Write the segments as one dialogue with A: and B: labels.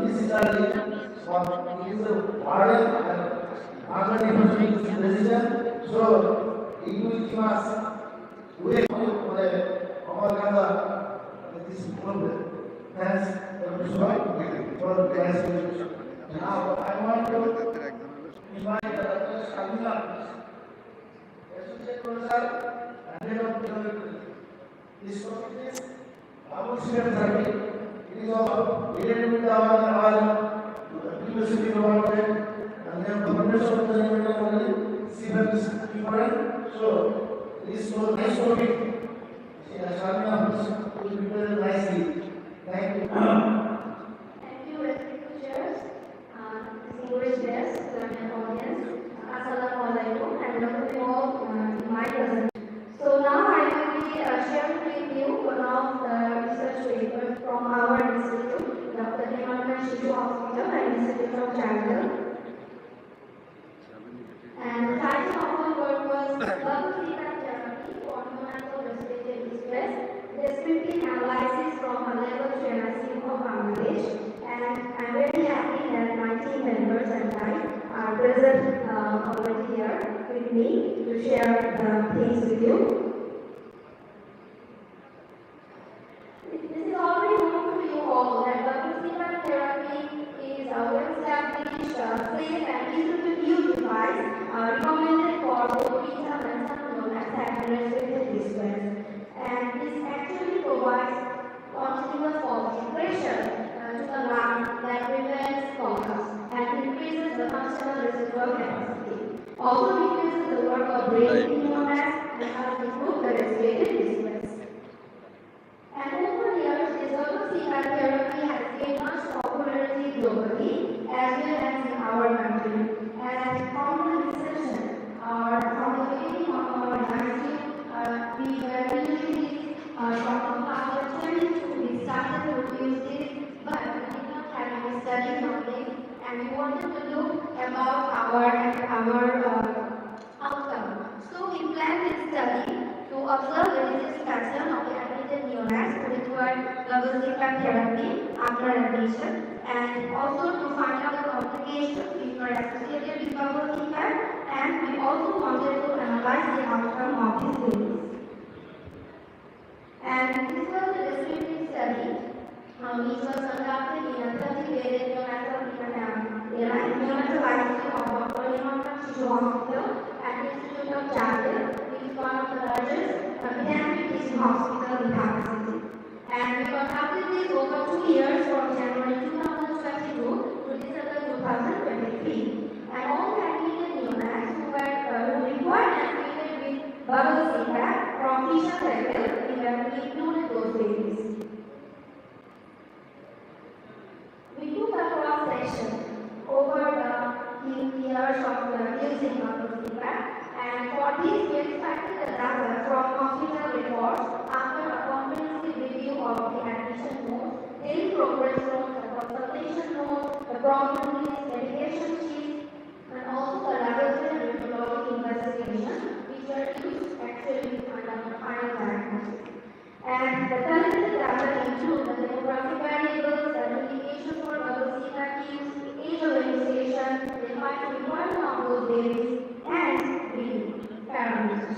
A: this is what is the order and organization decision. So, it will give us way our Ganga, this problem. Thanks for clarification. Now, I want to invite Dr. Shamila, Associate Professor and Head of Development. This topic is our student therapy. It is all related with our university development and then the professor of the development. Civil is important. So, this was nice topic. Shamila will prepare nicely. Thank you.
B: Thank you, respected chairs, distinguished guests, and audience. Assalamualaikum, and welcome you all in my presence. So now I will be sharing with you one of the research papers from our institute, Dr. Kirtinasa Hospital and Institute of Childhood. And the title of our work was Double Feedback Therapy for Neonatal Respiratory Distress, Descriptive Analysis from a Level 3 ICU of Bangladesh. And I'm very happy that my team members and I are present already here with me to share the things with you. This is already known to you all that double feedback therapy is a well-established, safe and easy to use device recommended for low-beta mental illness and respiratory distress. And this actually provides continuous positive pressure to the lung that prevents collapse and increases the functional residual capacity. Also decreases the work of breathing illness and helps improve the respiratory distress. And over the years, this double feedback therapy has gained much popularity globally as well as in our country. And from the research, from the beginning of our ICU, we were using this from 2022. We started to use this, but we did not have any studies on this, and we wanted to look about our outcome. So we planned this study to observe the disease pattern of the admitted neonates who require double feedback therapy after admission, and also to find out the complications which were associated with double feedback, and we also wanted to analyze the outcome of these babies. And this was a descriptive study which was conducted in a 30-bedded neonatal ICU of Dr. Kirtinasa Hospital and Institute of Childhood, which is one of the largest pediatric teaching hospitals in Dhaka city. And we conducted this over 2 years from January 2022 to December 2023. And all the admitted neonates who required and treated with bubble feedback from teacher level, we included those babies. We took a cross-section over the years of using bubble feedback, and for this we extracted the data from hospital records after a comprehensive review of the admission notes, daily progress notes, the consultation notes, the problem list, medication sheets, and also the laboratory radiologic investigation, which were used actually to find out the final diagnosis. And the collected data include the demographic variables, the indications for bubble feedback use, age of initiation, the requirement of those babies, and breathing parameters.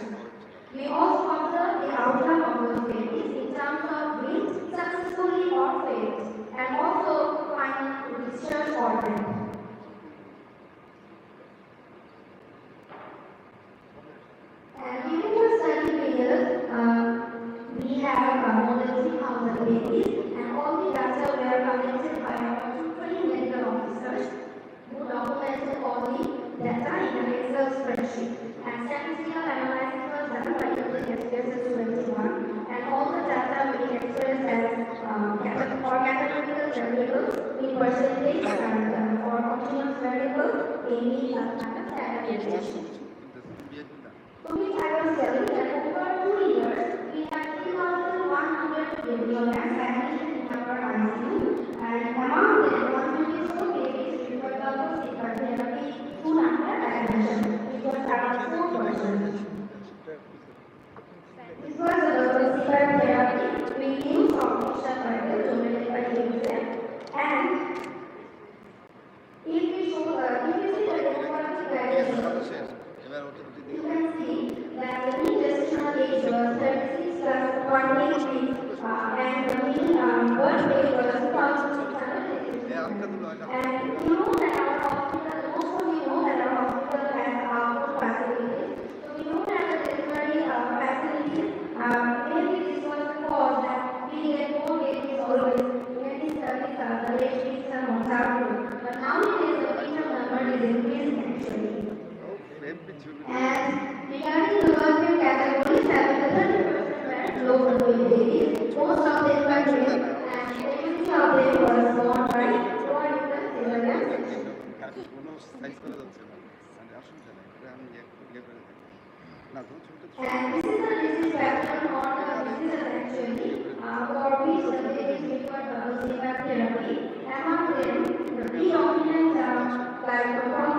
B: We also observed the outcome of those babies in terms of breath successfully or failed, and also final discharge or death. And during the study period, we have more than 3,000 babies, and all the data were collected by our trained medical officers who documented all the data in an Excel spreadsheet. And statistical analysis was done by using SPSS 21, and all the data we expressed as categorical variables in percentage and for continuous variables in the standard deviation. So which I was telling that over 2 years, we had 3,100 neonates admitted in our ICU, and among them, 124 babies required double feedback therapy soon after admission, which was around 4%. This was a double feedback therapy we used from patient level dominated by UNICEF, and And regarding the workwear categories, 30% were low-profile babies. Most of them were male, and 70 of them were born by lower-income Syrian section. And this is the disease pattern or the diseases actually for which the babies require CPAP therapy. Among them, the predominant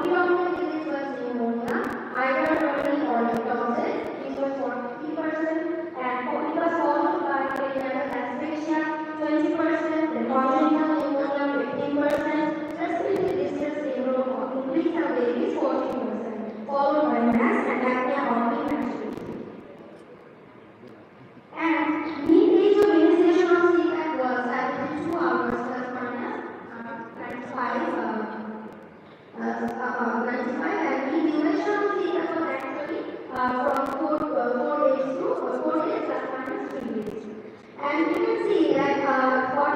B: predominant disease was pneumonia, either early or late onset. This was 40%, and it was followed by perinatal asphyxia 20%, then congenital pneumonia 15%, respiratory distress syndrome or increase of babies 14%, followed by mass and apnea or prematurity. And mean age of initiation of CPAP was 72 hours plus minus 95, and mean duration of CPAP was actually from 4 days to 4 days plus minus 3 days. And you can see that 40%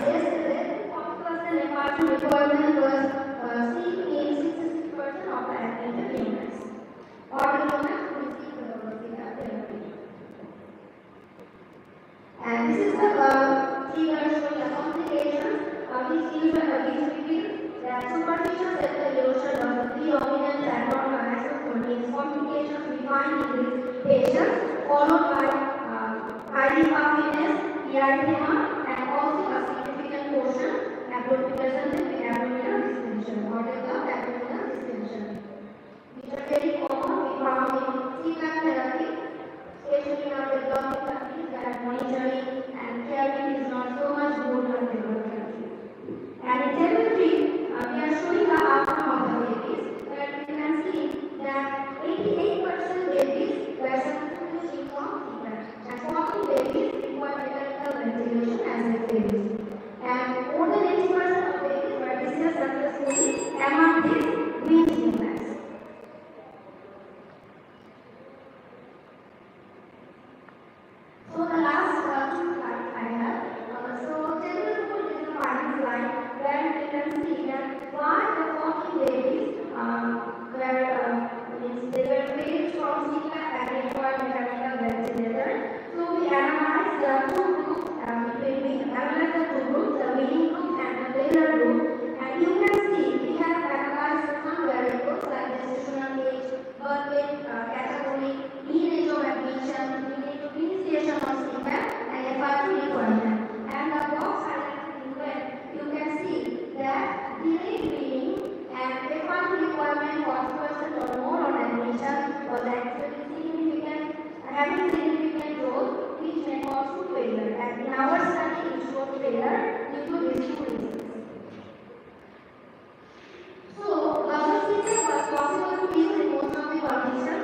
B: yes, 40% impartial requirement was seen in 66% of the admitted units. Or the units received the CPAP therapy. And this is the figure showing the complications which reveal that superficial septal erosion was the predominant background means complications we find in these patients, followed by highly puffiness, erythema, and also a significant portion presented with abdominal distension or developed abdominal distension, which are very common we found in CPAP therapy, especially in our developing countries that monitoring and caring is not so much good like developed countries. And in table 3, we are showing the outcome of the babies, where you can see that 88% babies were successfully switched from CPAP, and 14 babies required mechanical ventilation as their babies. And more than 80% of babies were discharged successfully, among these green implants. So the last two slides I have. So table 4 is the final slide where you can see that why the 14 babies they were raised from CPAP and required mechanical ventilator. So we analyzed the two groups. We analyzed the two groups, the winning group and the failure group. And you can see we have analyzed some variables like gestational age, birth weight category, mean age of admission, initiation of CPAP, and FR2 requirement. And the box highlighted in red, you can see that delayed weaning and FR2 requirement 40% or more on admission was actually significant, having significant role which may cause to failure. And in our study, it showed failure due to these two reasons. So, bubble CPAP was possible to use in most of the conditions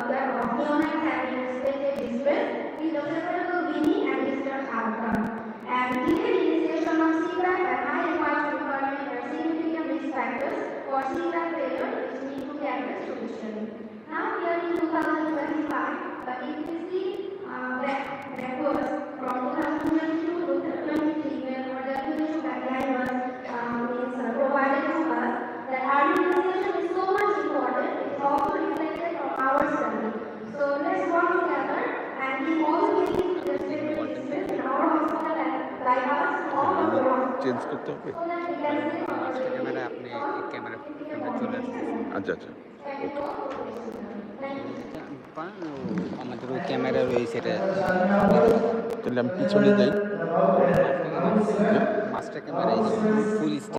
B: where neonates having respiratory distress with a favorable weaning and discharge outcome. And delayed initiation of CPAP and high FR2 requirement are significant risk factors for CPAP failure which need to be addressed judicially. Now we are in 2025, but if we see backwards from 2022 to 2023 where our WHO guideline was provided to us, that early initiation is so much important, it is also reflected on our study. So let's work together and give all the babies with respiratory distress in our hospital and like us all over the world.
C: Change করতে হবে
B: So that we can save our
D: master camera আপনি camera চলে আসছে
C: আচ্ছা আচ্ছা
D: আমাদের ওই camera রয়েছে এটা
C: তাহলে আমি পিছনে যাই
D: মাস্টার ক্যামেরা ফুল